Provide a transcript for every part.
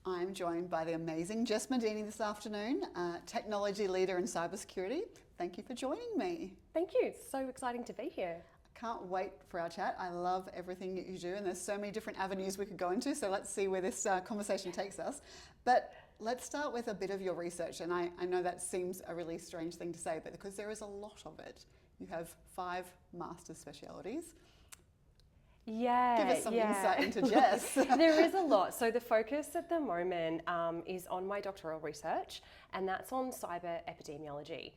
I'm joined by the amazing Jess Modini this afternoon, technology leader in cybersecurity. Thank you for joining me. Thank you. It's so exciting to be here. I can't wait for our chat. I love everything that you do, and there's so many different avenues we could go into, so let's see where this conversation takes us. But let's start with a bit of your research, and I know that seems a really strange thing to say, but because there is a lot of it. You have 5 master's specialities. Yeah. Give us some insight into Jess. There is a lot. So the focus at the moment is on my doctoral research, and that's on cyber epidemiology.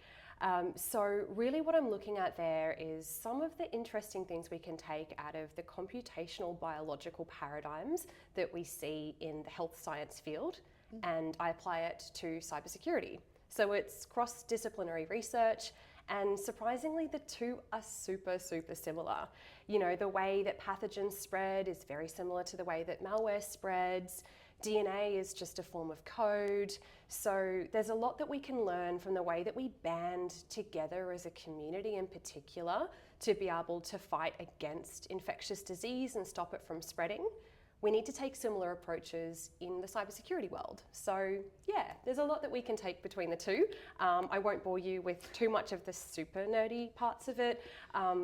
So really what I'm looking at there is some of the interesting things we can take out of the computational biological paradigms that we see in the health science field, and I apply it to cybersecurity. So it's cross-disciplinary research, and surprisingly, the two are super similar. You know, the way that pathogens spread is very similar to the way that malware spreads. DNA is just a form of code. So there's a lot that we can learn from the way that we band together as a community in particular to be able to fight against infectious disease and stop it from spreading. We need to take similar approaches in the cybersecurity world. So yeah, there's a lot that we can take between the two. I won't bore you with too much of the super nerdy parts of it,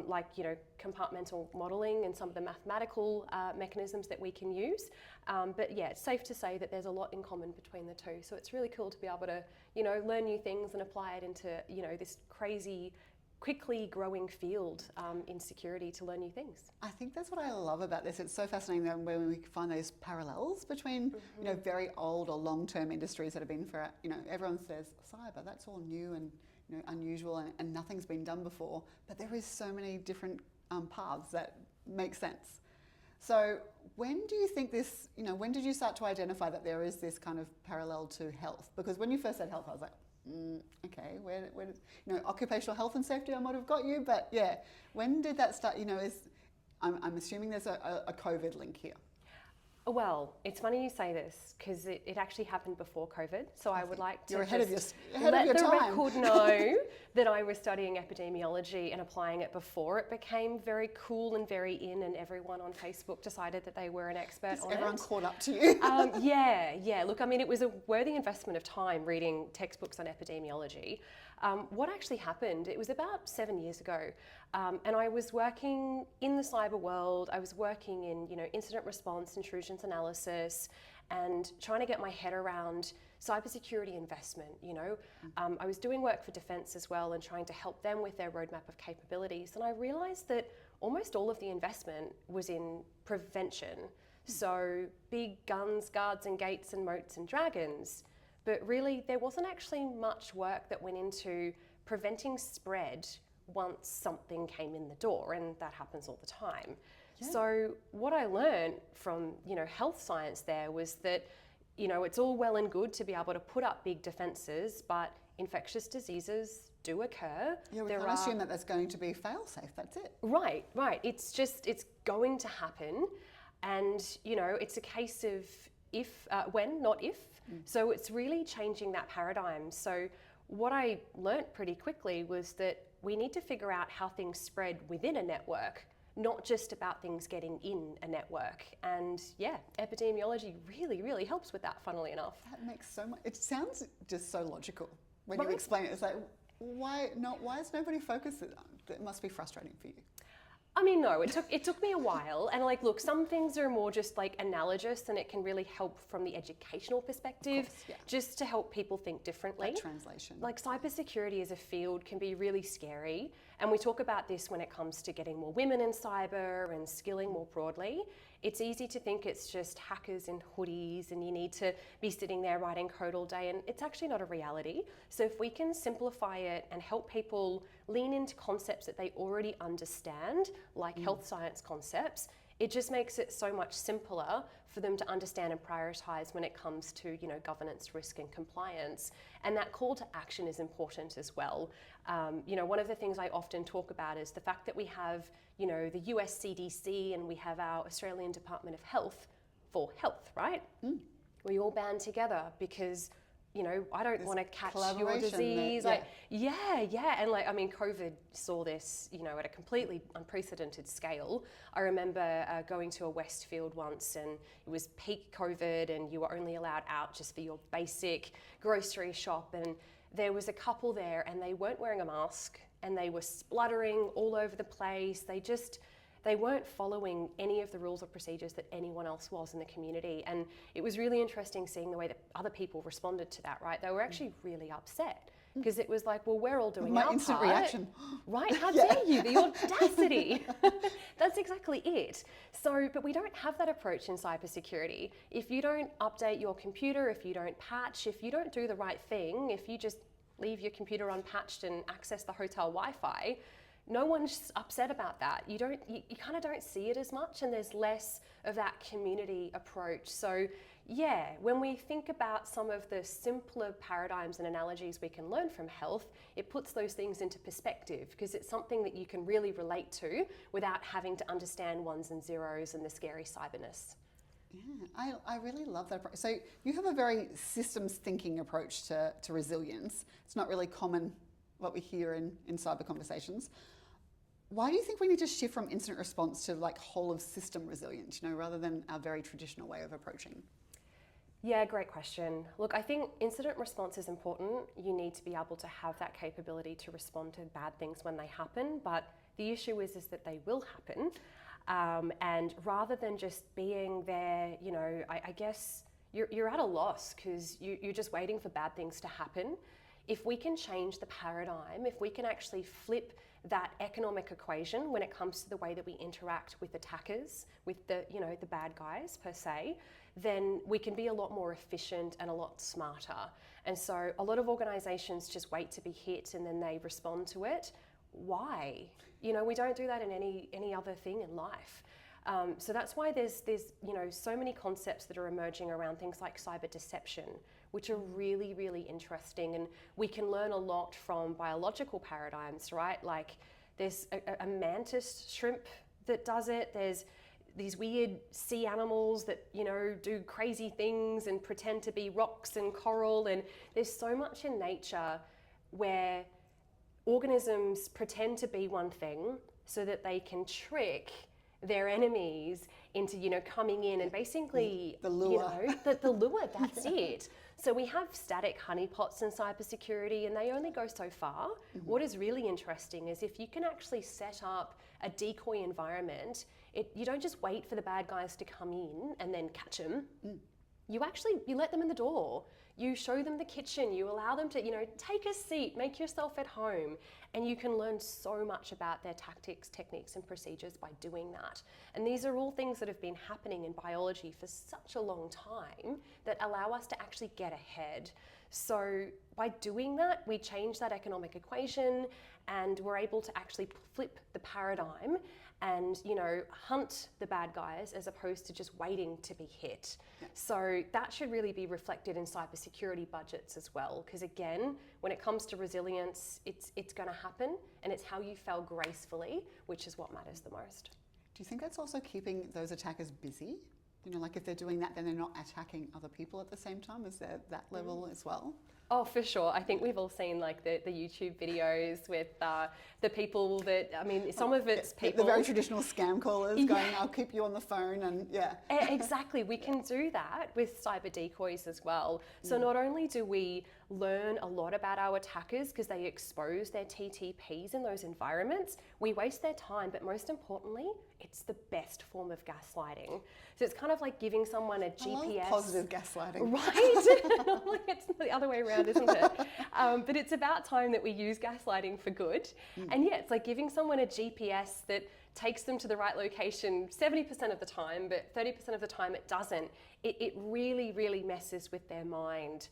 like, you know, compartmental modeling and some of the mathematical mechanisms that we can use. But yeah, it's safe to say that there's a lot in common between the two. So it's really cool to be able to, you know, learn new things and apply it into, you know, this crazy, quickly growing field in security to learn new things. I think that's what I love about this. It's so fascinating that when we find those parallels between, you know, very old or long-term industries that have been for, you know, everyone says cyber, that's all new and, you know, unusual and nothing's been done before. But there is so many different paths that make sense. So when do you think this, you know, when did you start to identify that there is this kind of parallel to health? Because when you first said health, I was like, okay, where you know, occupational health and safety I might have got you, but yeah, when did that start? You know, I'm assuming there's a COVID link here. Well, it's funny you say this because it actually happened before COVID. So I would like to let the record know that I was studying epidemiology and applying it before it became very cool and very in, and everyone on Facebook decided that they were an expert on it. Everyone caught up to you. Yeah. Look, I mean, it was a worthy investment of time reading textbooks on epidemiology. What actually happened, it was about 7 years ago, and I was working in the cyber world. I was working in, you know, incident response, intrusions analysis, and trying to get my head around cybersecurity investment, you know. I was doing work for defense as well and trying to help them with their roadmap of capabilities, and I realized that almost all of the investment was in prevention. So big guns, guards and gates and moats and dragons. But really, there wasn't actually much work that went into preventing spread once something came in the door, and that happens all the time. Yeah. So what I learned from, you know, health science there was that, you know, it's all well and good to be able to put up big defences, but infectious diseases do occur. Yeah, we can't assume that that's going to be fail-safe, that's it. Right. It's going to happen, and, you know, it's a case of when, not if. So it's really changing that paradigm. So what I learnt pretty quickly was that we need to figure out how things spread within a network, not just about things getting in a network. And yeah, epidemiology really helps with that, funnily enough. That makes so much, it sounds just so logical when you explain it. It's like, why is nobody focused on it? It must be frustrating for you. I mean, no, it took me a while, and like, look, some things are more just like analogous, and it can really help from the educational perspective, just to help people think differently. That translation. Like, cybersecurity as a field can be really scary, and we talk about this when it comes to getting more women in cyber and skilling more broadly. It's easy to think it's just hackers in hoodies and you need to be sitting there writing code all day, and it's actually not a reality. So if we can simplify it and help people lean into concepts that they already understand, like health science concepts, it just makes it so much simpler for them to understand and prioritize when it comes to, you know, governance, risk and compliance. And that call to action is important as well. You know, one of the things I often talk about is the fact that we have, you know, the US CDC and we have our Australian Department of Health for health, right? We all band together because I don't This want to catch your collaboration disease. that- And COVID saw this, at a completely unprecedented scale. I remember going to a Westfield once, and it was peak COVID, and you were only allowed out just for your basic grocery shop. And there was a couple there, and they weren't wearing a mask, and they were spluttering all over the place. They weren't following any of the rules or procedures that anyone else was in the community. And it was really interesting seeing the way that other people responded to that, right? They were actually really upset because it was like, well, we're all doing our instant part. reaction. Right, how dare you, the audacity. That's exactly it. So, but we don't have that approach in cybersecurity. If you don't update your computer, if you don't patch, if you don't do the right thing, if you just leave your computer unpatched and access the hotel Wi-Fi, no one's upset about that. You kind of don't see it as much, and there's less of that community approach. So yeah, when we think about some of the simpler paradigms and analogies we can learn from health, it puts those things into perspective because it's something that you can really relate to without having to understand ones and zeros and the scary cyberness. Yeah, I really love that approach. So you have a very systems thinking approach to resilience. It's not really common what we hear in cyber conversations. Why do you think we need to shift from incident response to whole of system resilience, rather than our very traditional way of approaching? Yeah, great question. Look, I think incident response is important. You need to be able to have that capability to respond to bad things when they happen, but the issue is that they will happen. And rather than just being there, I guess you're at a loss because you're just waiting for bad things to happen. If we can change the paradigm, if we can actually flip that economic equation when it comes to the way that we interact with attackers, with the bad guys per se, then we can be a lot more efficient and a lot smarter. And so a lot of organizations just wait to be hit and then they respond to it. Why? We don't do that in any other thing in life. So that's why there's so many concepts that are emerging around things like cyber deception, which are really, really interesting. And we can learn a lot from biological paradigms, right? Like there's a mantis shrimp that does it. There's these weird sea animals that, do crazy things and pretend to be rocks and coral. And there's so much in nature where organisms pretend to be one thing so that they can trick their enemies into, coming in and basically, the lure. The lure, that's it. So we have static honeypots in cybersecurity and they only go so far. Mm-hmm. What is really interesting is if you can actually set up a decoy environment, you don't just wait for the bad guys to come in and then catch them. Mm. You let them in the door. You show them the kitchen, you allow them to, take a seat, make yourself at home, and you can learn so much about their tactics, techniques, and procedures by doing that. And these are all things that have been happening in biology for such a long time that allow us to actually get ahead. So by doing that, we change that economic equation and we're able to actually flip the paradigm and, hunt the bad guys as opposed to just waiting to be hit. Yeah. So that should really be reflected in cybersecurity budgets as well. Because again, when it comes to resilience, it's going to happen and it's how you fail gracefully, which is what matters the most. Do you think that's also keeping those attackers busy? If they're doing that, then they're not attacking other people at the same time. Is there that level as well? Oh, for sure. I think we've all seen the YouTube videos with the people that, some of it's people. The very traditional scam callers going, I'll keep you on the phone and Exactly. We can do that with cyber decoys as well. So not only do we learn a lot about our attackers because they expose their TTPs in those environments, we waste their time, but most importantly, it's the best form of gaslighting. So it's kind of like giving someone a GPS. I love positive gaslighting. Right? It's the other way around, isn't it? But it's about time that we use gaslighting for good. And yeah, it's like giving someone a GPS that takes them to the right location 70% of the time, but 30% of the time it doesn't. It really, really messes with their mind.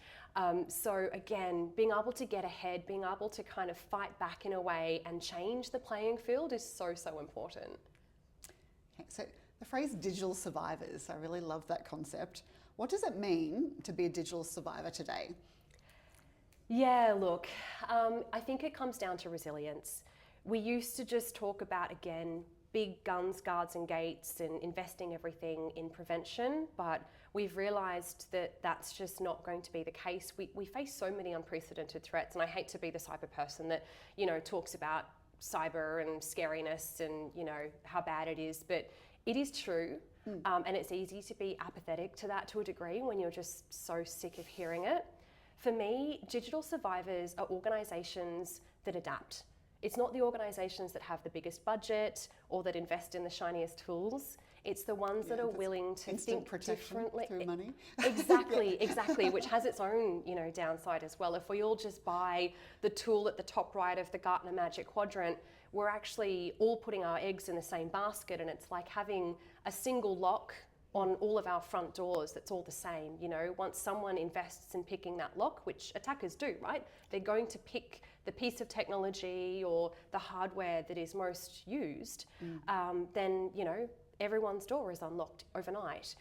So again, being able to get ahead, being able to kind of fight back in a way and change the playing field is so, so important. Okay, so the phrase digital survivors, I really love that concept. What does it mean to be a digital survivor today? Yeah, look, I think it comes down to resilience. We used to just talk about, again, big guns, guards and gates and investing everything in prevention, but we've realized that that's just not going to be the case. We face so many unprecedented threats, and I hate to be the cyber person that, talks about cyber and scariness and, how bad it is, but it is true. And it's easy to be apathetic to that to a degree when you're just so sick of hearing it. For me, digital survivors are organisations that adapt. It's not the organisations that have the biggest budget or that invest in the shiniest tools. It's the ones that are willing to think differently. Through money. Exactly, which has its own, downside as well. If we all just buy the tool at the top right of the Gartner Magic Quadrant, we're actually all putting our eggs in the same basket, and it's like having a single lock on all of our front doors that's all the same. Once someone invests in picking that lock, which attackers do, right? They're going to pick the piece of technology or the hardware that is most used, then, everyone's door is unlocked overnight.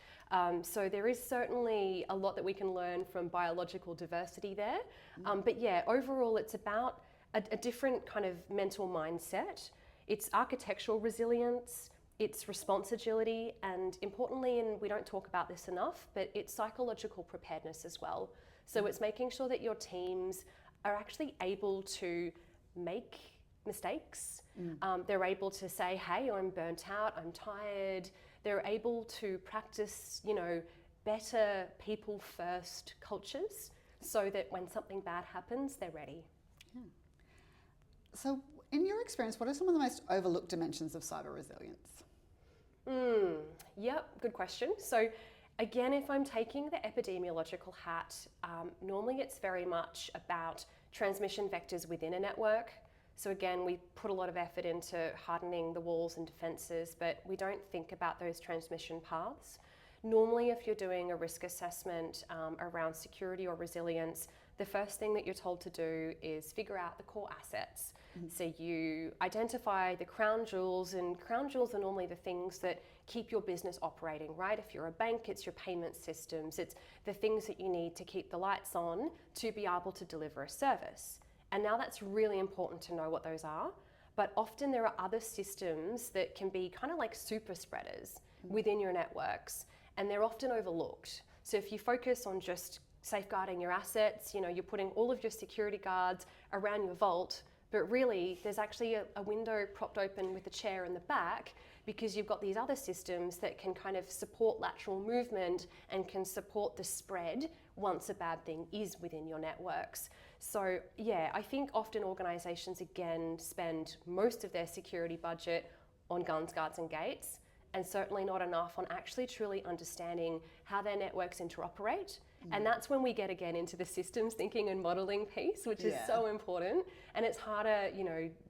So there is certainly a lot that we can learn from biological diversity there. But yeah, overall, it's about a different kind of mental mindset. It's architectural resilience, it's response agility, and importantly, and we don't talk about this enough, but it's psychological preparedness as well. So it's making sure that your teams are actually able to make mistakes. They're able to say, hey, I'm burnt out, I'm tired. They're able to practice, better people first cultures so that when something bad happens, they're ready. Yeah. So in your experience, what are some of the most overlooked dimensions of cyber resilience? Yep, good question. So again, if I'm taking the epidemiological hat, normally it's very much about transmission vectors within a network. So again, we put a lot of effort into hardening the walls and defences, but we don't think about those transmission paths. Normally, if you're doing a risk assessment around security or resilience, the first thing that you're told to do is figure out the core assets. So you identify the crown jewels, and crown jewels are normally the things that keep your business operating, right? If you're a bank, it's your payment systems. It's the things that you need to keep the lights on to be able to deliver a service. And now that's really important to know what those are. But often there are other systems that can be kind of like super spreaders within your networks, and they're often overlooked. So if you focus on just safeguarding your assets, you're putting all of your security guards around your vault, but really there's actually a window propped open with a chair in the back because you've got these other systems that can kind of support lateral movement and can support the spread once a bad thing is within your networks. So yeah, I think often organisations again spend most of their security budget on guns, guards and gates, and certainly not enough on actually truly understanding how their networks interoperate. And that's when we get again into the systems thinking and modelling piece, which is so important. And it's harder,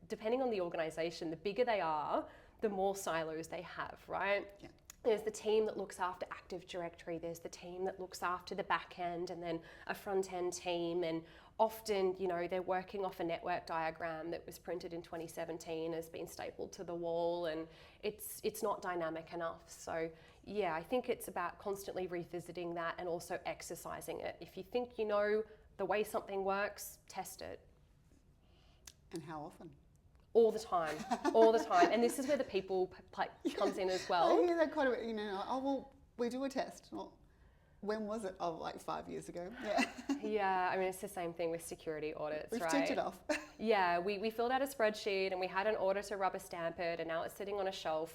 depending on the organisation, the bigger they are, the more silos they have, right? Yeah. There's the team that looks after Active Directory, there's the team that looks after the back end, and then a front end team. And often, they're working off a network diagram that was printed in 2017, has been stapled to the wall, and it's not dynamic enough. So yeah, I think it's about constantly revisiting that and also exercising it. If you think you know the way something works, test it. And how often? All the time, all the time. And this is where the people comes in as well. I hear that quite a bit, we do a test. Well, when was it? Oh, like 5 years ago. Yeah. Yeah, I mean, it's the same thing with security audits, We've right? ticked it off. Yeah, we filled out a spreadsheet and we had an auditor rubber stamp it, and now it's sitting on a shelf.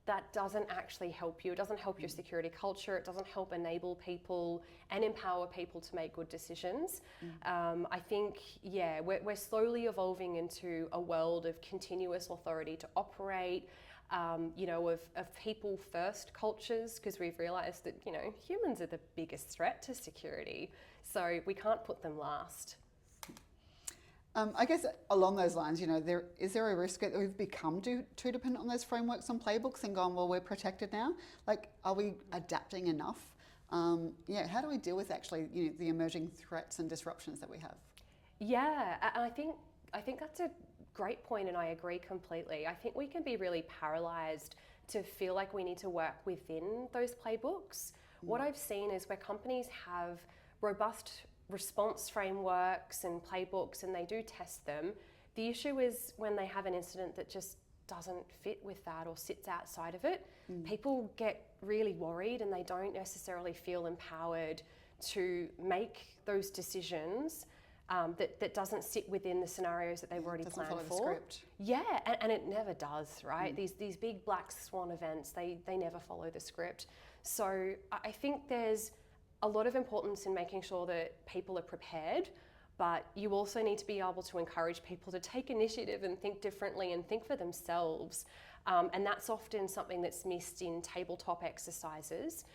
That doesn't actually help you. It doesn't help your security culture. It doesn't help enable people and empower people to make good decisions. I think, yeah, we're slowly evolving into a world of continuous authority to operate, of people first cultures, because we've realized that, humans are the biggest threat to security. So we can't put them last. I guess along those lines, is there a risk that we've become too dependent on those frameworks and playbooks and gone, well, we're protected now? Like, are we adapting enough? How do we deal with actually, the emerging threats and disruptions that we have? Yeah, and I think that's a great point, and I agree completely. I think we can be really paralysed to feel like we need to work within those playbooks. What I've seen is where companies have robust response frameworks and playbooks and they do test them, the issue is when they have an incident that just doesn't fit with that or sits outside of it, people get really worried and they don't necessarily feel empowered to make those decisions that doesn't sit within the scenarios that they've already planned follow for. the script. Yeah, and it never does, right? These big black swan events, they never follow the script. So I think there's a lot of importance in making sure that people are prepared, but you also need to be able to encourage people to take initiative and think differently and think for themselves. And that's often something that's missed in tabletop exercises.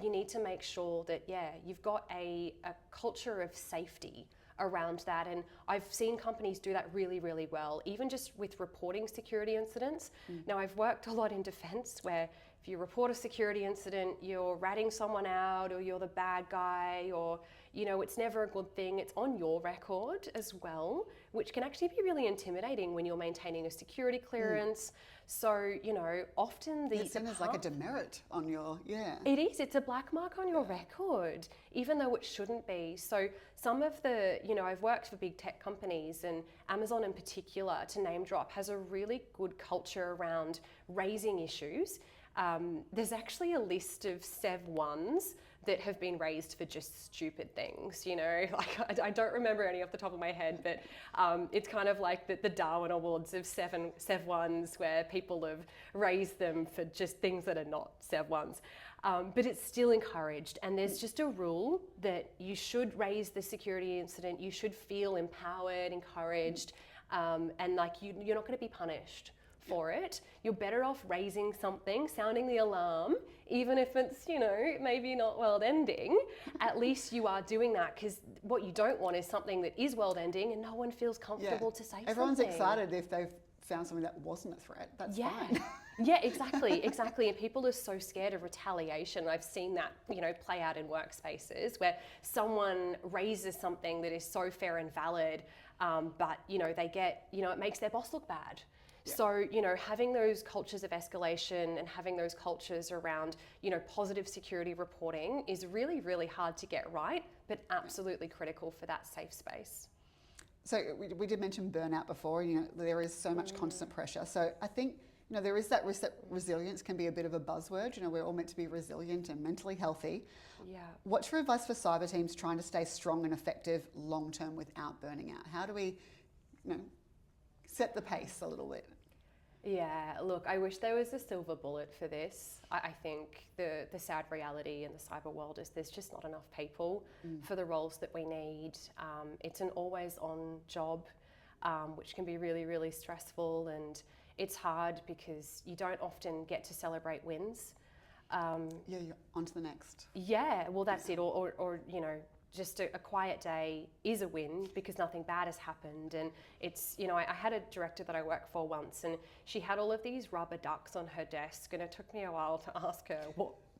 You need to make sure that, you've got a culture of safety around that. And I've seen companies do that really, really well, even just with reporting security incidents. Now, I've worked a lot in defense where if you report a security incident, you're ratting someone out or you're the bad guy or, it's never a good thing. It's on your record as well, which can actually be really intimidating when you're maintaining a security clearance. So, often It's seen as like a demerit on your, It is, it's a black mark on your record, even though it shouldn't be. So some of the, I've worked for big tech companies and Amazon in particular, to name drop, has a really good culture around raising issues. There's actually a list of Sev 1s that have been raised for just stupid things, like I don't remember any off the top of my head, but it's kind of like the Darwin Awards of Sev 1s where people have raised them for just things that are not Sev 1s. But it's still encouraged, and there's just a rule that you should raise the security incident, you should feel empowered, encouraged, and like you're not going to be punished for it. You're better off raising something, sounding the alarm, even if it's, maybe not world ending. At least you are doing that, because what you don't want is something that is world ending and no one feels comfortable to say Everyone's something. excited if they've found something that wasn't a threat. That's fine. Yeah, exactly. And people are so scared of retaliation. I've seen that, play out in workspaces where someone raises something that is so fair and valid, but, they get, it makes their boss look bad. Yeah. So, having those cultures of escalation and having those cultures around, positive security reporting is really, really hard to get right, but absolutely critical for that safe space. So we did mention burnout before. There is so much constant pressure. So I think, there is that risk that resilience can be a bit of a buzzword. We're all meant to be resilient and mentally healthy. Yeah. What's your advice for cyber teams trying to stay strong and effective long term without burning out? How do we, set the pace a little bit? Yeah, look, I wish there was a silver bullet for this. I think the sad reality in the cyber world is there's just not enough people for the roles that we need. It's an always on job, which can be really, really stressful, and it's hard because you don't often get to celebrate wins. You're on to the next. Yeah, well, that's it. Or just a quiet day is a win because nothing bad has happened. And it's, I had a director that I worked for once, and she had all of these rubber ducks on her desk, and it took me a while to ask her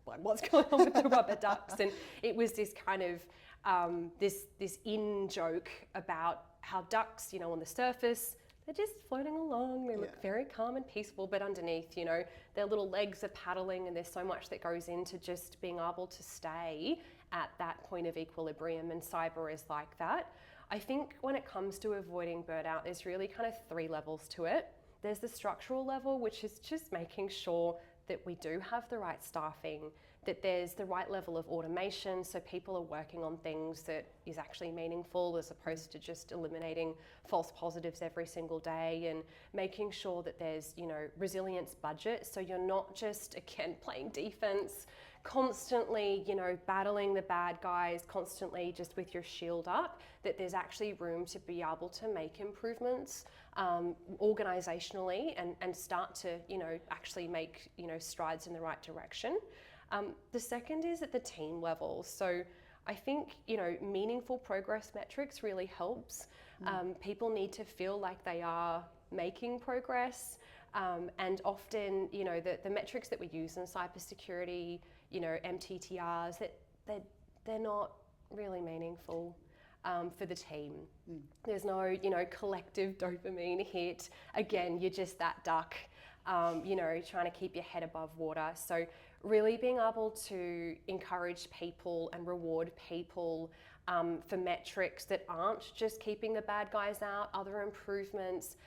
what's going on with the rubber ducks. And it was this kind of this in joke about how ducks, on the surface, they're just floating along. They look very calm and peaceful, but underneath, their little legs are paddling, and there's so much that goes into just being able to stay at that point of equilibrium, and cyber is like that. I think when it comes to avoiding burnout, there's really kind of 3 levels to it. There's the structural level, which is just making sure that we do have the right staffing, that there's the right level of automation, so people are working on things that is actually meaningful as opposed to just eliminating false positives every single day, and making sure that there's, resilience budget, so you're not just, again, playing defense, constantly, battling the bad guys, constantly just with your shield up, that there's actually room to be able to make improvements organisationally and start to, actually make, strides in the right direction. The second is at the team level. So I think, meaningful progress metrics really helps. People need to feel like they are making progress. And often, the metrics that we use in cybersecurity, MTTRs, they're not really meaningful for the team. There's no, collective dopamine hit. Again, you're just that duck, trying to keep your head above water. So really being able to encourage people and reward people for metrics that aren't just keeping the bad guys out, other improvements,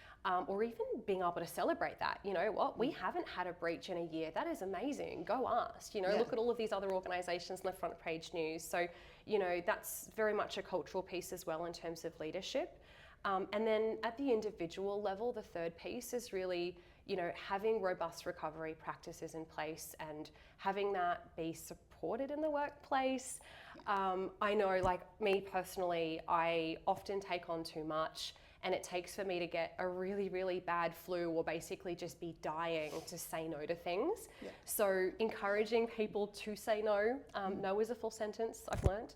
or even being able to celebrate that. You know what, we haven't had a breach in a year. That is amazing. Go us. You know, look at all of these other organisations in the front page news. So, you know, that's very much a cultural piece as well in terms of leadership. And then at the individual level, the third piece is really, you know, having robust recovery practices in place and having that be supported in the workplace. I know, like me personally, I often take on too much, and it takes for me to get a really, really bad flu or basically just be dying to say no to things. Yeah. So encouraging people to say no. No is a full sentence, I've learned.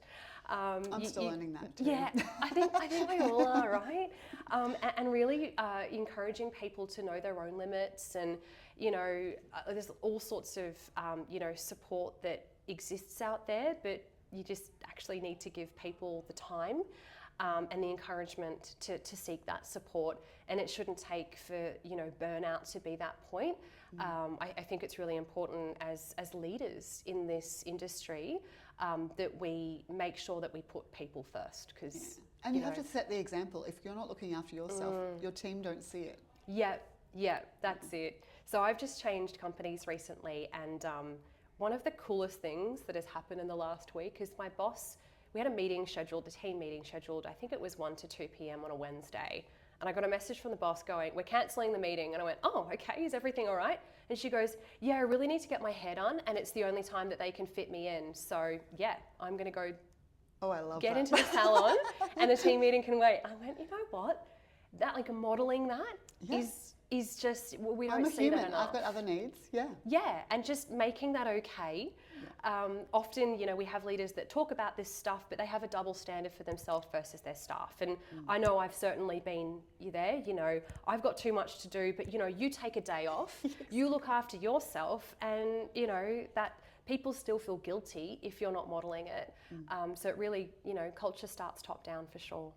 I'm still learning that too. Yeah, I think we all are, right? And really encouraging people to know their own limits, and you know, there's all sorts of you know, support that exists out there, but you just actually need to give people the time and the encouragement to seek that support. And it shouldn't take for, you know, burnout to be that point. I think it's really important as leaders in this industry that we make sure that we put people first, because and you have to set the example. If you're not looking after yourself, your team don't see it. Yeah, that's it. So I've just changed companies recently, and one of the coolest things that has happened in the last week is my boss, we had a meeting scheduled, a team meeting scheduled, I think it was 1 to 2 p.m. on a Wednesday. And I got a message from the boss going, we're cancelling the meeting. And I went, oh, okay, is everything all right? And she goes, yeah, I really need to get my hair done, and it's the only time that they can fit me in. So yeah, I'm going to go get into the salon and the team meeting can wait. I went, you know what? That, like, modelling that is just, we don't see that enough. I've got other needs, Yeah, and just making that okay. Often, you know, we have leaders that talk about this stuff, but they have a double standard for themselves versus their staff. And I know I've certainly been there, you know, I've got too much to do, but, you know, you take a day off, you look after yourself, and, you know, that people still feel guilty if you're not modelling it. So it really, you know, culture starts top down for sure.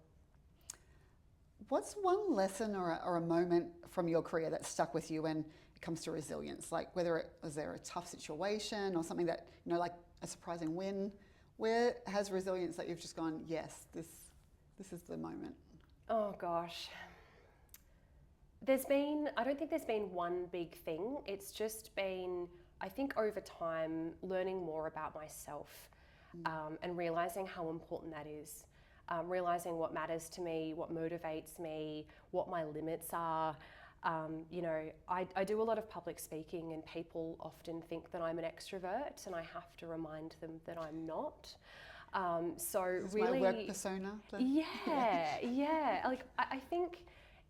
What's one lesson or a moment from your career that stuck with you when it comes to resilience? Like, was there a tough situation or something that, you know, like a surprising win? Where has resilience that you've just gone, yes, this is the moment? Oh gosh. I don't think there's been one big thing. It's just been, I think over time, learning more about myself and realising how important that is. Realising what matters to me, what motivates me, what my limits are. You know, I do a lot of public speaking, and people often think that I'm an extrovert, and I have to remind them that I'm not. So This is really, my work persona. Yeah. Like, I think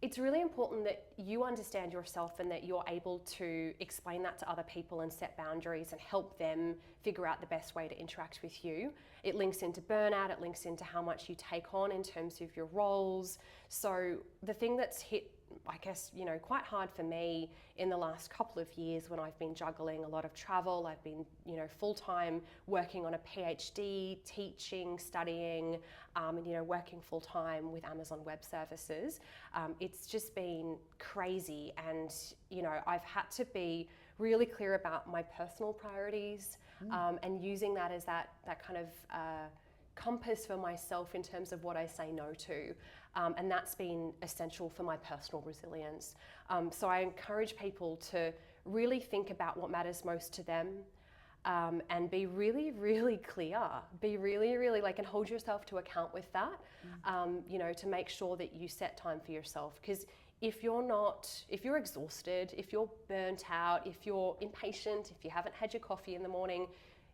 it's really important that you understand yourself and that you're able to explain that to other people and set boundaries and help them figure out the best way to interact with you. It links into burnout, it links into how much you take on in terms of your roles. So the thing that's hit, I guess, you know, quite hard for me in the last couple of years when I've been juggling a lot of travel, I've been, you know, full-time working on a PhD, teaching, studying, and, you know, working full-time with Amazon Web Services. It's just been crazy, and, you know, I've had to be really clear about my personal priorities and using that as that kind of compass for myself in terms of what I say no to. And that's been essential for my personal resilience. So I encourage people to really think about what matters most to them and be really, really clear. Be really, really and hold yourself to account with that, you know, to make sure that you set time for yourself. Because if you're exhausted, if you're burnt out, if you're impatient, if you haven't had your coffee in the morning,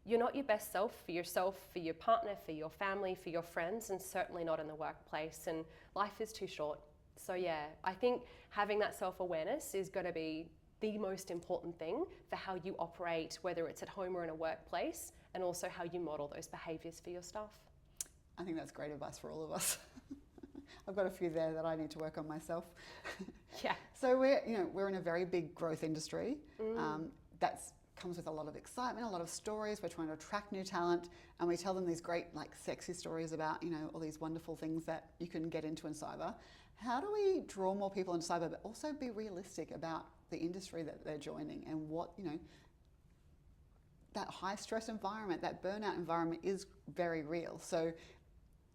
you're not your best self, for your partner, for your family, for your friends, and certainly not in the workplace. And life is too short. So yeah, I think having that self-awareness is going to be the most important thing for how you operate, whether it's at home or in a workplace, and also how you model those behaviours for your staff. I think that's great advice for all of us. I've got a few there that I need to work on myself. Yeah. So we're in a very big growth industry. That's comes with a lot of excitement, a lot of stories. We're trying to attract new talent, and we tell them these great, sexy stories about, you know, all these wonderful things that you can get into in cyber. How do we draw more people into cyber, but also be realistic about the industry that they're joining and what, you know, that high stress environment, that burnout environment is very real. So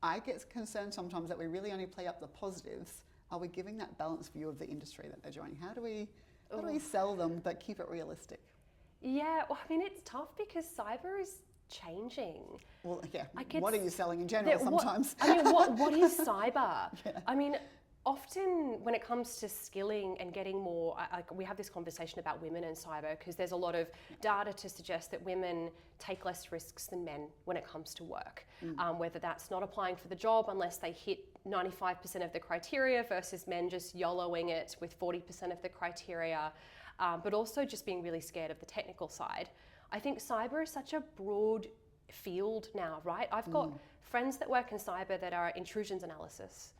I get concerned sometimes that we really only play up the positives. Are we giving that balanced view of the industry that they're joining? How do we sell them but keep it realistic? Yeah, well, I mean, it's tough because cyber is changing. Well, yeah. Like what are you selling in general sometimes? What is cyber? Yeah. I mean, often when it comes to skilling and getting more, like we have this conversation about women and cyber because there's a lot of data to suggest that women take less risks than men when it comes to work. Whether that's not applying for the job unless they hit 95% of the criteria versus men just YOLOing it with 40% of the criteria, but also just being really scared of the technical side. I think cyber is such a broad field now, right? I've got friends that work in cyber that are intrusions analysis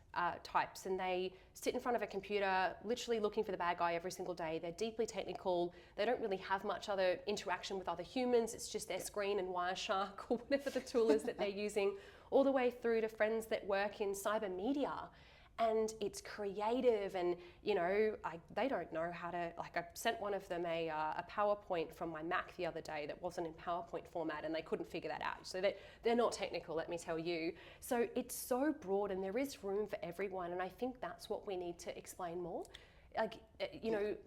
types, and they sit in front of a computer literally looking for the bad guy every single day. They're deeply technical. They don't really have much other interaction with other humans. It's just their screen and Wireshark or whatever the tool is that they're using, all the way through to friends that work in cyber media. And it's creative, and they don't know how to. Like, I sent one of them a PowerPoint from my Mac the other day that wasn't in PowerPoint format, and they couldn't figure that out. So they're not technical, let me tell you. So it's so broad, and there is room for everyone. And I think that's what we need to explain more. Like,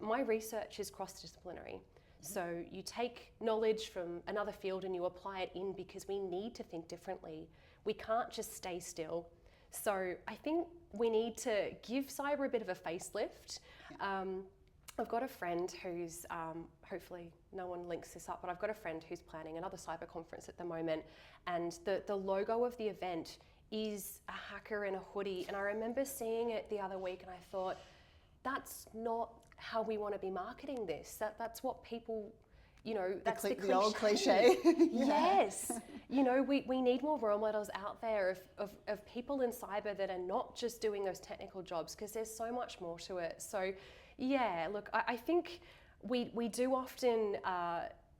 my research is cross-disciplinary. So you take knowledge from another field and you apply it in because we need to think differently. We can't just stay still. So I think we need to give cyber a bit of a facelift. I've got a friend who's, hopefully no one links this up, but I've got a friend who's planning another cyber conference at the moment, and the logo of the event is a hacker in a hoodie. And I remember seeing it the other week and I thought, that's not how we want to be marketing this. That's what people... that's the old cliche. Yes. We need more role models out there of people in cyber that are not just doing those technical jobs, because there's so much more to it. So, yeah, look, I think we do often,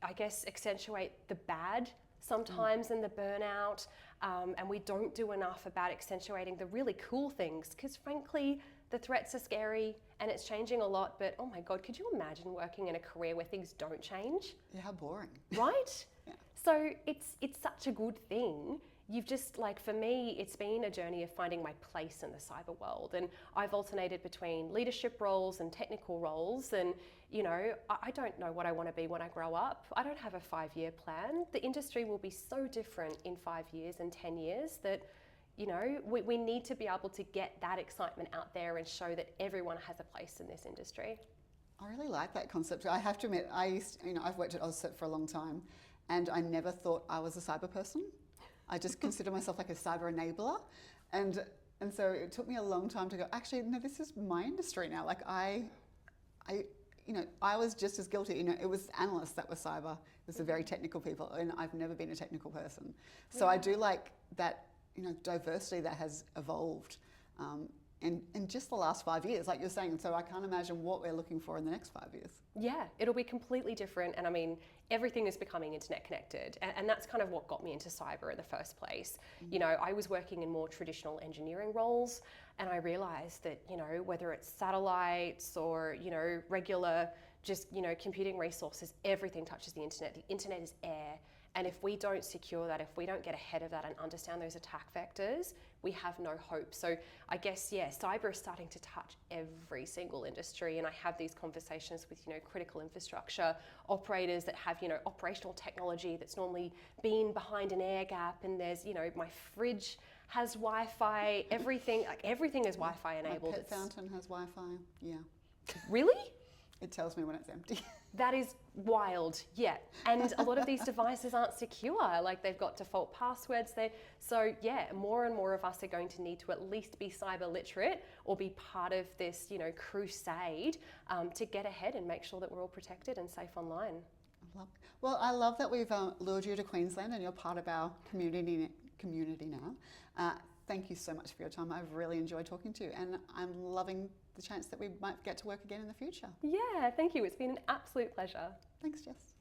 accentuate the bad sometimes and the burnout, and we don't do enough about accentuating the really cool things, because frankly, the threats are scary and it's changing a lot, but oh my God, could you imagine working in a career where things don't change? Yeah, how boring. Right? Yeah. So it's such a good thing. You've just, like, for me, it's been a journey of finding my place in the cyber world. And I've alternated between leadership roles and technical roles. And, I don't know what I want to be when I grow up. I don't have a 5-year plan. The industry will be so different in 5 years and 10 years that, we need to be able to get that excitement out there and show that everyone has a place in this industry. I really like that concept. I have to admit, I've worked at AusCert for a long time, and I never thought I was a cyber person. I just consider myself like a cyber enabler, and so it took me a long time to go, actually, no, this is my industry now. Like I was just as guilty. It was analysts that were cyber. It was the very technical people, and I've never been a technical person. So I do like that, diversity that has evolved in just the last 5 years, like you're saying. So I can't imagine what we're looking for in the next 5 years. Yeah, it'll be completely different. And I mean, everything is becoming internet connected. And that's kind of what got me into cyber in the first place. I was working in more traditional engineering roles, and I realized that, whether it's satellites or, regular just, computing resources, everything touches the internet. The internet is air. And if we don't secure that, if we don't get ahead of that and understand those attack vectors, we have no hope. So I guess, cyber is starting to touch every single industry. And I have these conversations with, critical infrastructure operators that have, operational technology that's normally been behind an air gap. And there's, my fridge has Wi-Fi, everything is Wi-Fi enabled. My pet fountain has Wi-Fi, yeah. Really? It tells me when it's empty. That is wild, yeah. And a lot of these devices aren't secure, like they've got default passwords there. So yeah, more and more of us are going to need to at least be cyber literate or be part of this, crusade to get ahead and make sure that we're all protected and safe online. I love that we've lured you to Queensland and you're part of our community now. Thank you so much for your time. I've really enjoyed talking to you, and I'm loving the chance that we might get to work again in the future. Yeah, thank you. It's been an absolute pleasure. Thanks, Jess.